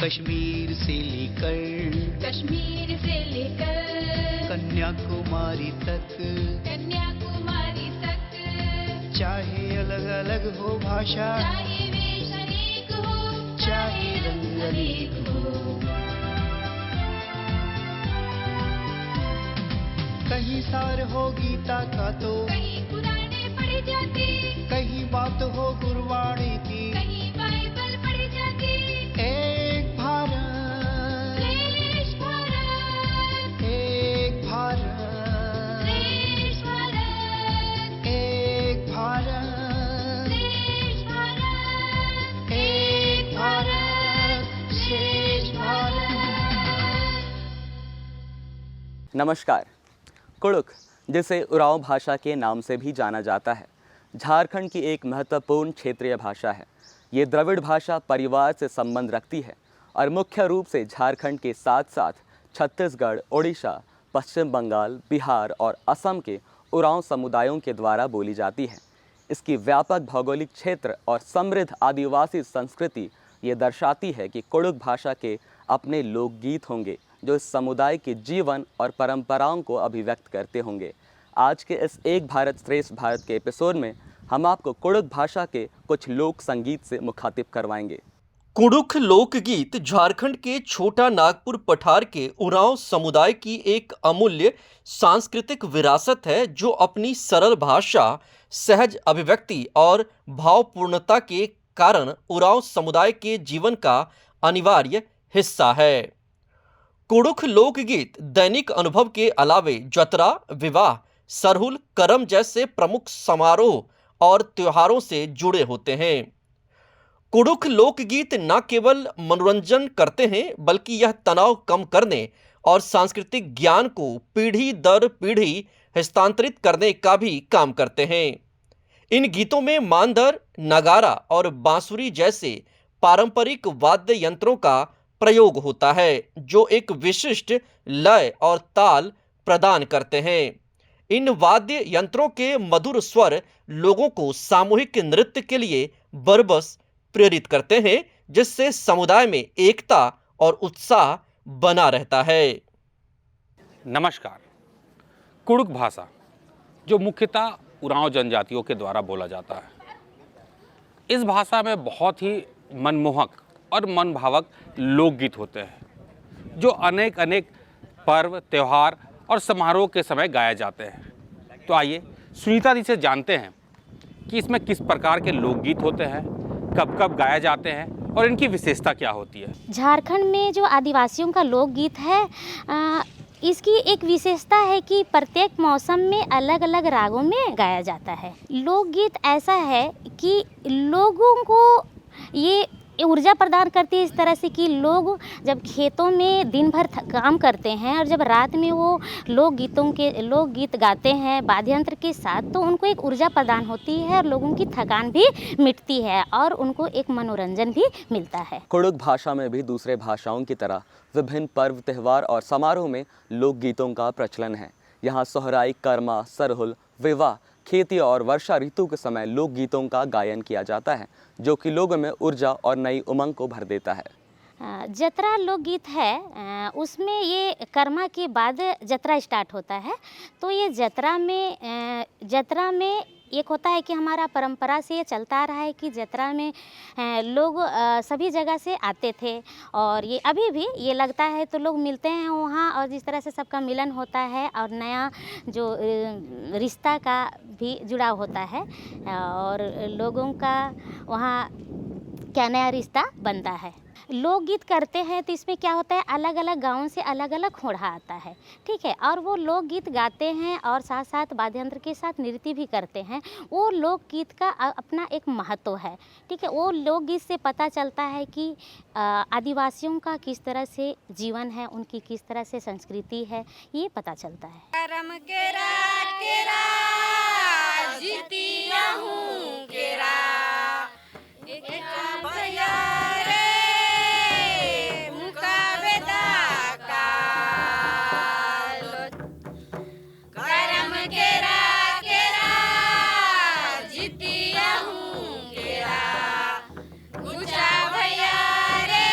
कश्मीर से लेकर कन्याकुमारी तक चाहे अलग अलग हो भाषा, चाहे वेश अनेक हो, चाहे रंग अनेक हो, कहीं सार हो गीता का तो कहीं पुराने पढ़े जाते, कहीं बात हो गुरबाणी की, कहीं बाइबल पढ़ी जाती। एक भारत श्रेष्ठ भारत, एक भारत श्रेष्ठ भारत, एक भारत श्रेष्ठ भारत, एक भारत श्रेष्ठ भारत। नमस्कार। कुड़ुख, जिसे उरांव भाषा के नाम से भी जाना जाता है, झारखंड की एक महत्वपूर्ण क्षेत्रीय भाषा है। ये द्रविड़ भाषा परिवार से संबंध रखती है और मुख्य रूप से झारखंड के साथ साथ छत्तीसगढ़, ओडिशा, पश्चिम बंगाल, बिहार और असम के उरांव समुदायों के द्वारा बोली जाती है। इसकी व्यापक भौगोलिक क्षेत्र और समृद्ध आदिवासी संस्कृति ये दर्शाती है कि कुड़ुख भाषा के अपने लोकगीत होंगे जो इस समुदाय के जीवन और परंपराओं को अभिव्यक्त करते होंगे। आज के इस एक भारत श्रेष्ठ भारत के एपिसोड में हम आपको कुड़ुख भाषा के कुछ लोक संगीत से मुखातिब करवाएंगे। कुड़ुख लोकगीत झारखंड के छोटा नागपुर पठार के उरांव समुदाय की एक अमूल्य सांस्कृतिक विरासत है, जो अपनी सरल भाषा, सहज अभिव्यक्ति और भावपूर्णता के कारण उरांव समुदाय के जीवन का अनिवार्य हिस्सा है। कुड़ुख लोकगीत दैनिक अनुभव के अलावे जतरा, विवाह, सरहुल, करम जैसे प्रमुख समारोह और त्योहारों से जुड़े होते हैं। कुड़ुख लोकगीत न केवल मनोरंजन करते हैं, बल्कि यह तनाव कम करने और सांस्कृतिक ज्ञान को पीढ़ी दर पीढ़ी हस्तांतरित करने का भी काम करते हैं। इन गीतों में मांदर, नगारा और बांसुरी जैसे पारंपरिक वाद्य यंत्रों का प्रयोग होता है, जो एक विशिष्ट लय और ताल प्रदान करते हैं। इन वाद्य यंत्रों के मधुर स्वर लोगों को सामूहिक नृत्य के लिए बरबस प्रेरित करते हैं, जिससे समुदाय में एकता और उत्साह बना रहता है। नमस्कार। कुड़ुख भाषा, जो मुख्यतः उरांव जनजातियों के द्वारा बोला जाता है, इस भाषा में बहुत ही मनमोहक और मनभावक लोकगीत होते हैं, जो अनेक पर्व, त्योहार और समारोह के समय गाए जाते हैं। तो आइए सुनीता जी से जानते हैं कि इसमें किस प्रकार के लोकगीत होते हैं, कब कब गाए जाते हैं और इनकी विशेषता क्या होती है। झारखंड में जो आदिवासियों का लोकगीत है, इसकी एक विशेषता है कि प्रत्येक मौसम में अलग अलग रागों में गाया जाता है। लोकगीत ऐसा है कि लोगों को ये ऊर्जा प्रदान करती है, इस तरह से कि लोग जब खेतों में दिन भर काम करते हैं और जब रात में वो लोकगीत गाते हैं वाद्य यंत्र के साथ, तो उनको एक ऊर्जा प्रदान होती है और लोगों की थकान भी मिटती है और उनको एक मनोरंजन भी मिलता है। कुड़ुख भाषा में भी दूसरे भाषाओं की तरह विभिन्न पर्व, त्योहार और समारोह में लोकगीतों का प्रचलन है। यहाँ सोहराई, कर्मा, सरहुल, विवाह, खेती और वर्षा ऋतु के समय लोकगीतों का गायन किया जाता है, जो कि लोगों में ऊर्जा और नई उमंग को भर देता है। जतरा लोकगीत है, उसमें ये कर्मा के बाद जतरा स्टार्ट होता है। तो ये जतरा में एक होता है कि हमारा परंपरा से ये चलता आ रहा है कि जतरा में लोग सभी जगह से आते थे और ये अभी भी ये लगता है, तो लोग मिलते हैं वहाँ और जिस तरह से सबका मिलन होता है और नया जो रिश्ता का भी जुड़ाव होता है और लोगों का वहाँ क्या नया रिश्ता बनता है। लोकगीत करते हैं तो इसमें क्या होता है, अलग अलग गाँवों से अलग अलग होड़ा आता है, ठीक है, और वो लोकगीत गाते हैं और साथ साथ वाद्य यंत्र के साथ नृत्य भी करते हैं। वो लोकगीत का अपना एक महत्व है, ठीक है। वो लोकगीत से पता चलता है कि आदिवासियों का किस तरह से जीवन है, उनकी किस तरह से संस्कृति है, ये पता चलता है। करम केरा केरा जीतिया हूँ केरा एक भैया रे मुकाबेदा का करम केरा केरा जीतिया हूँ केरा ऊंचा भैया रे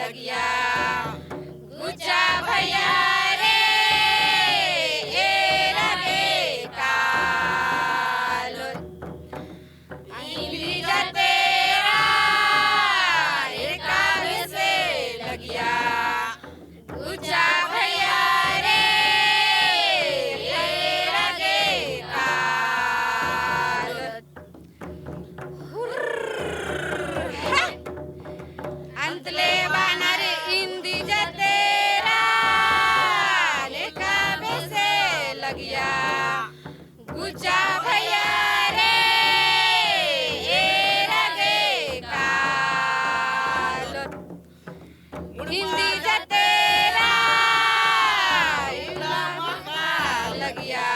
लगिया गुचा भैया रे ए लगे कालो इंद्री जतेरा एकाल से लगिया गुचा भैया रे ए लगे कालो अंतले बानर इंदी जतेरा लेका से लगिया गुचा भैया रे ए लगे कालो हिंदी जतेरा इलामा लगिया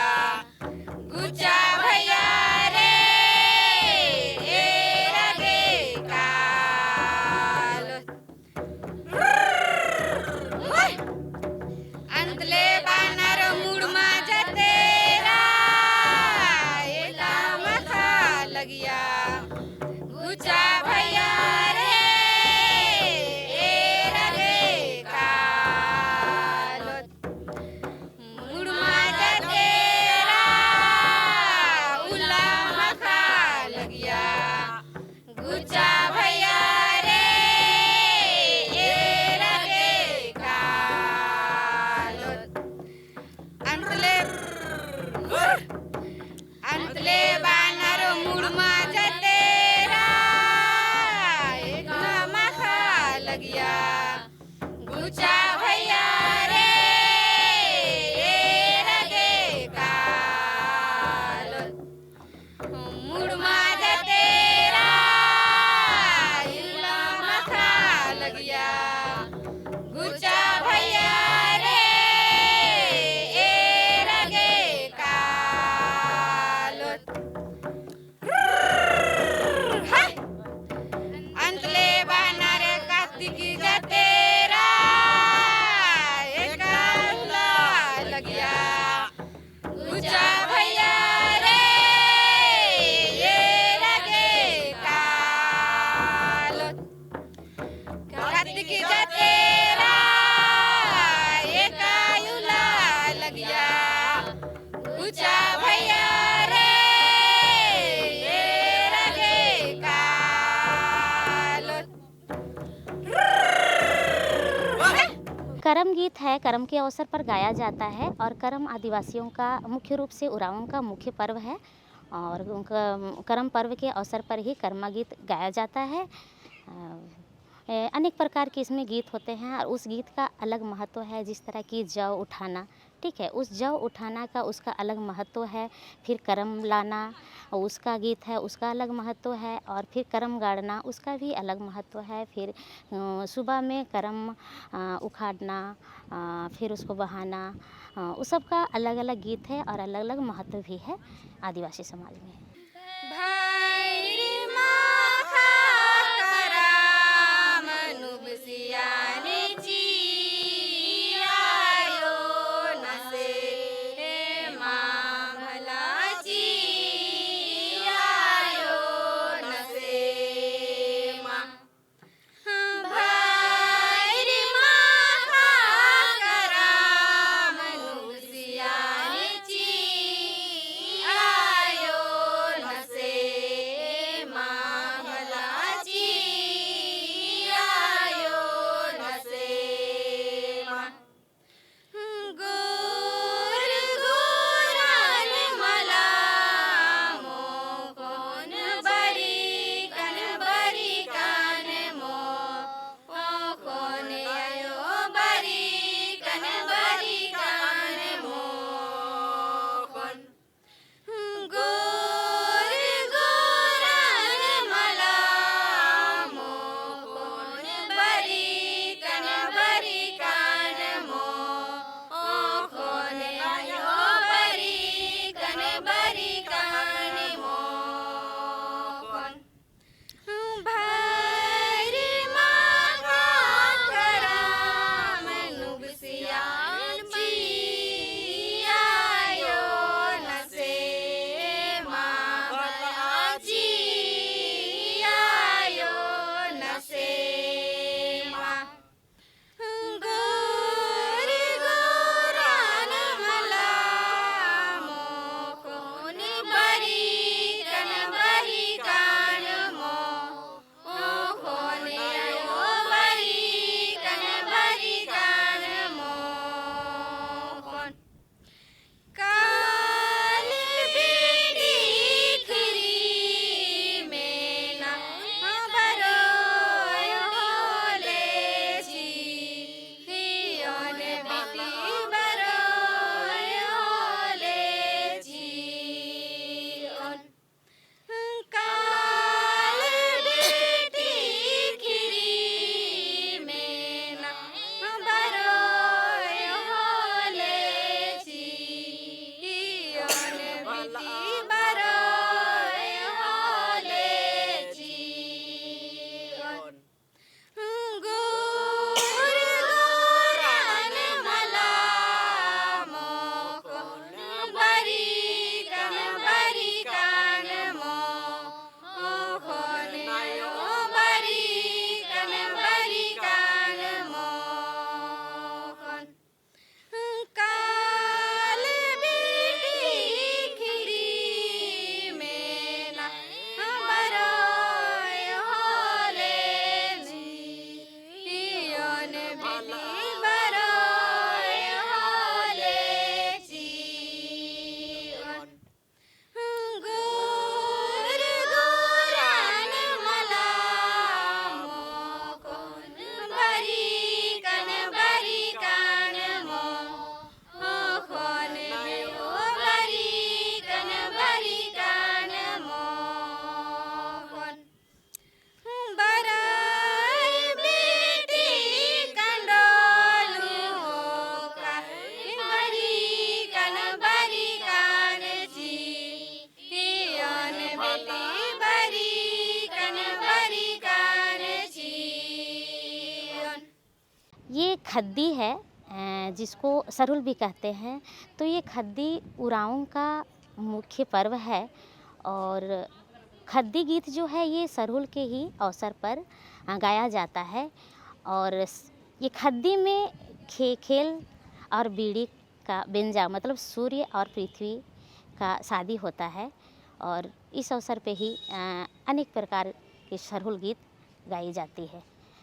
गुचा भैया रे ए लगे कालो अंतले बानर मुड़मा जतेरा एला माथा लगिया गुचा भैया रे ए लगे कालो मुड़मा जतेरा उला माथा लगिया गुचा भैया रे ए लगे कालो अंतले अंतले बानर मुड़मा जतेरा इतना माथा लगिया गुचा भैया रे ए लगे कालो मुड़मा जतेरा इला माथा लगिया गुचा भैया रे ए लगे कालो अंतले बानर कार्तिक जतेरा एकाला लगिया गुचा भैया रे ए लगे कालो कार्तिक जतेरा एकायुला लगिया गुचा भैया रे ए लगे कालो करम गीत है, करम के अवसर पर गाया जाता है और करम आदिवासियों का मुख्य रूप से उरांव का मुख्य पर्व है और उनका करम पर्व के अवसर पर ही कर्मा गीत गाया जाता है। अनेक प्रकार के इसमें गीत होते हैं और उस गीत का अलग महत्व है, जिस तरह की जौ उठाना, ठीक है, उस जौ उठाना का उसका अलग महत्व है। फिर करम लाना उसका गीत है, उसका अलग महत्व है। और फिर करम गाड़ना उसका भी अलग महत्व है। फिर सुबह में करम उखाड़ना, फिर उसको बहाना, उस सब का अलग अलग गीत है और अलग अलग महत्व भी है आदिवासी समाज में। भैरी माखा कराम नुबसियाने ची आयो नसे मां भला ची आयो नसे मां भैरी माखा कराम नुबसियाने ची आयो ये खद्दी है, जिसको सरुल भी कहते हैं। तो ये खद्दी उरांव का मुख्य पर्व है और खद्दी गीत जो है ये सरुल के ही अवसर पर गाया जाता है। और ये खद्दी में खेल और बीड़ी का बिंजा मतलब सूर्य और पृथ्वी का शादी होता है और इस अवसर पे ही अनेक प्रकार के सरुल गीत गाई जाती है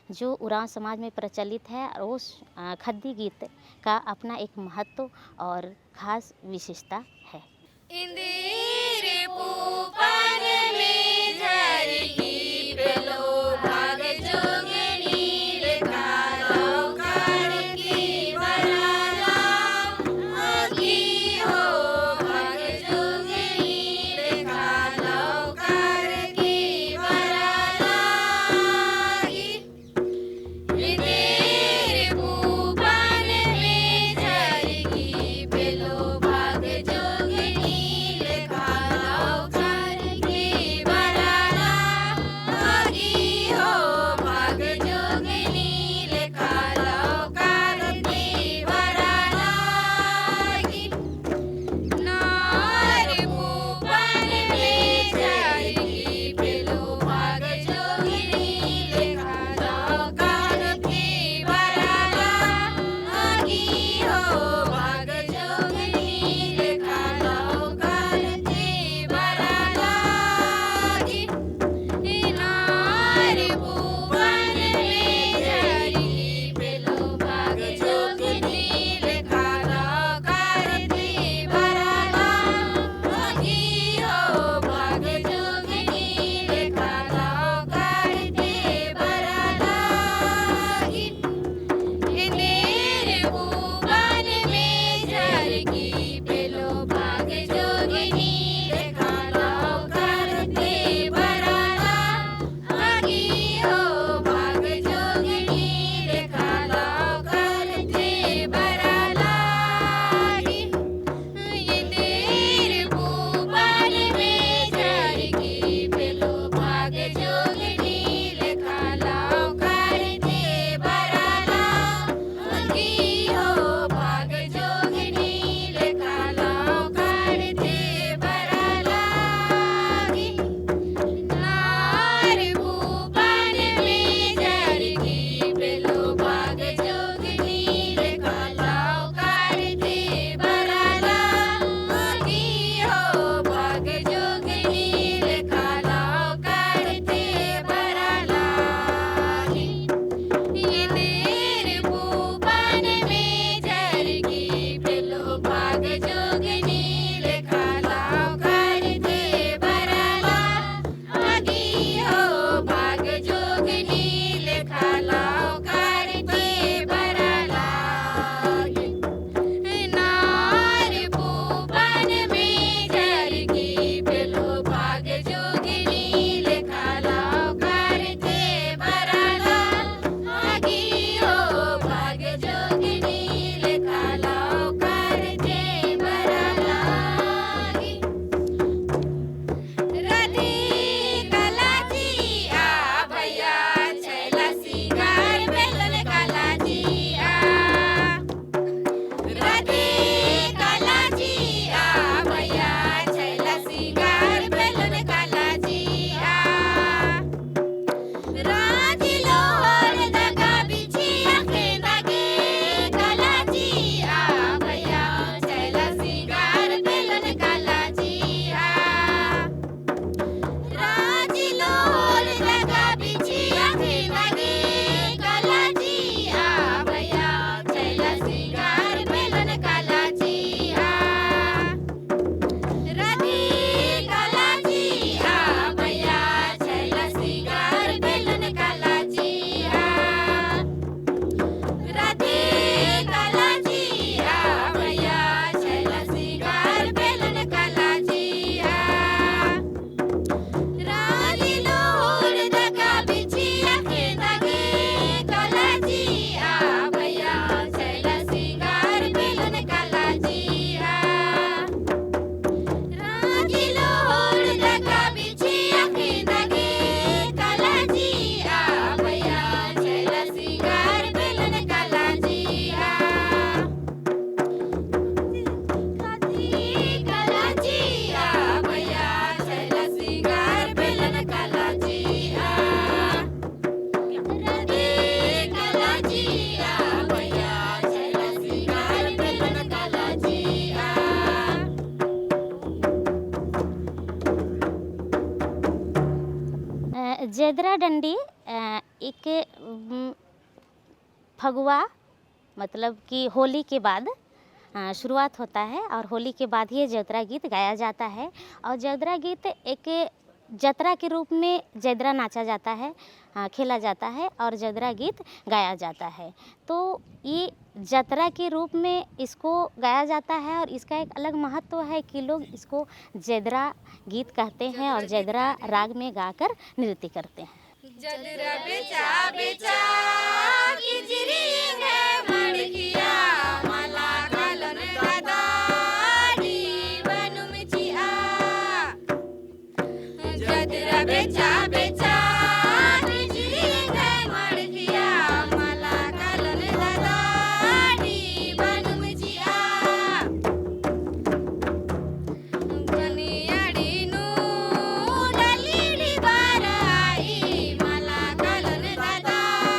जो उरांव समाज में प्रचलित है। और उस खद्दी गीत का अपना एक महत्व और ख़ास विशेषता है। इंदिर पूपन में झरगी बेलो भाग जोगनी लेखा लौकार की बराला आखी हो भाग जोगनी लेखा लौकार की बराला इंदिर पूपन में झरगी बेलो भाग जोगनी लेखा लौकार की बराला जैदरा डंडी एक फगुआ मतलब कि होली के बाद शुरुआत होता है और होली के बाद ही जैदरा गीत गाया जाता है। और जैदरा गीत एक जतरा के रूप में जैदरा नाचा जाता है, खेला जाता है और जैदरा गीत गाया जाता है। तो ये जतरा के रूप में इसको गाया जाता है और इसका एक अलग महत्व है कि लोग इसको जैदरा गीत कहते हैं और जैदरा राग में गाकर नृत्य करते हैं। जदरा बेचा बेचा किजरी है मड़किया मला कालन दादाड़ी बनुम चिया। जदरा बेचा बेचा किजरी है मड़किया मला कालन दादाड़ी बनुम चिया। गनियाड़ी नु डलीडी बाराई मला कालन दादाड़ी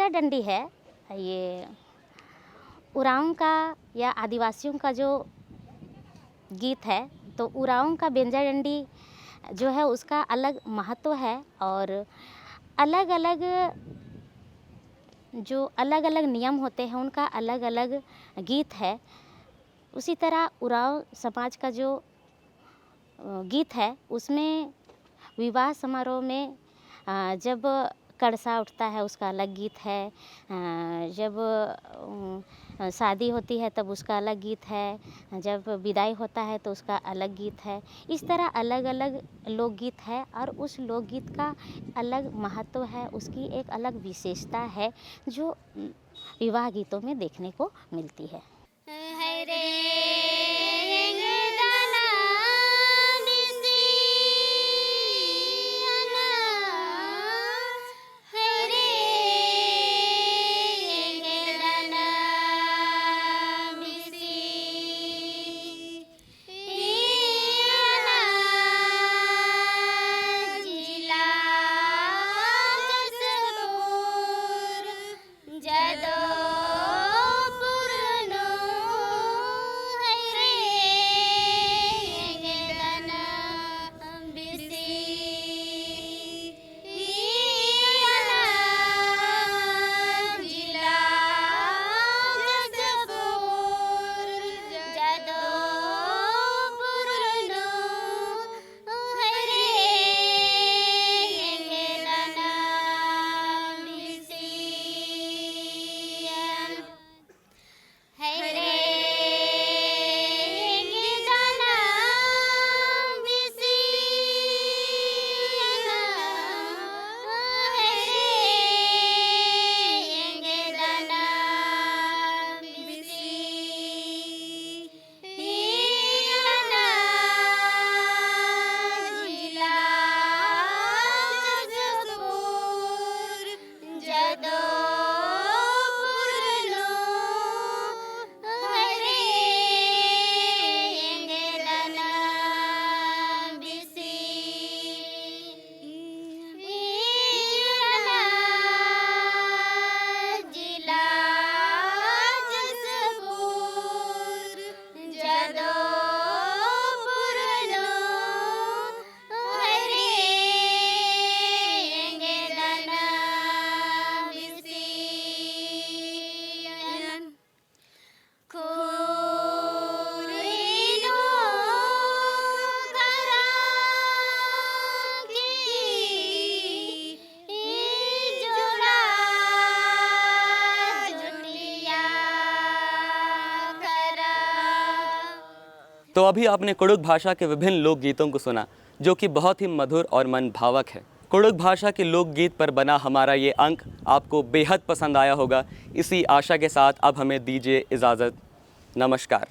डंडी है ये उरांव का या आदिवासियों का जो गीत है। तो उरांव का बेंजा डंडी जो है उसका अलग महत्व है और अलग अलग नियम होते हैं, उनका अलग अलग गीत है। उसी तरह उरांव समाज का जो गीत है उसमें विवाह समारोह में जब कड़सा उठता है उसका अलग गीत है, जब शादी होती है तब उसका अलग गीत है, जब विदाई होता है तो उसका अलग गीत है। इस तरह अलग अलग लोकगीत है और उस लोकगीत का अलग महत्व है, उसकी एक अलग विशेषता है जो विवाह गीतों में देखने को मिलती है। तो अभी आपने कुड़ुक भाषा के विभिन्न लोकगीतों को सुना जो कि बहुत ही मधुर और मन भावक है। कुड़ुक भाषा के लोकगीत पर बना हमारा ये अंक आपको बेहद पसंद आया होगा। इसी आशा के साथ अब हमें दीजिए इजाज़त। नमस्कार।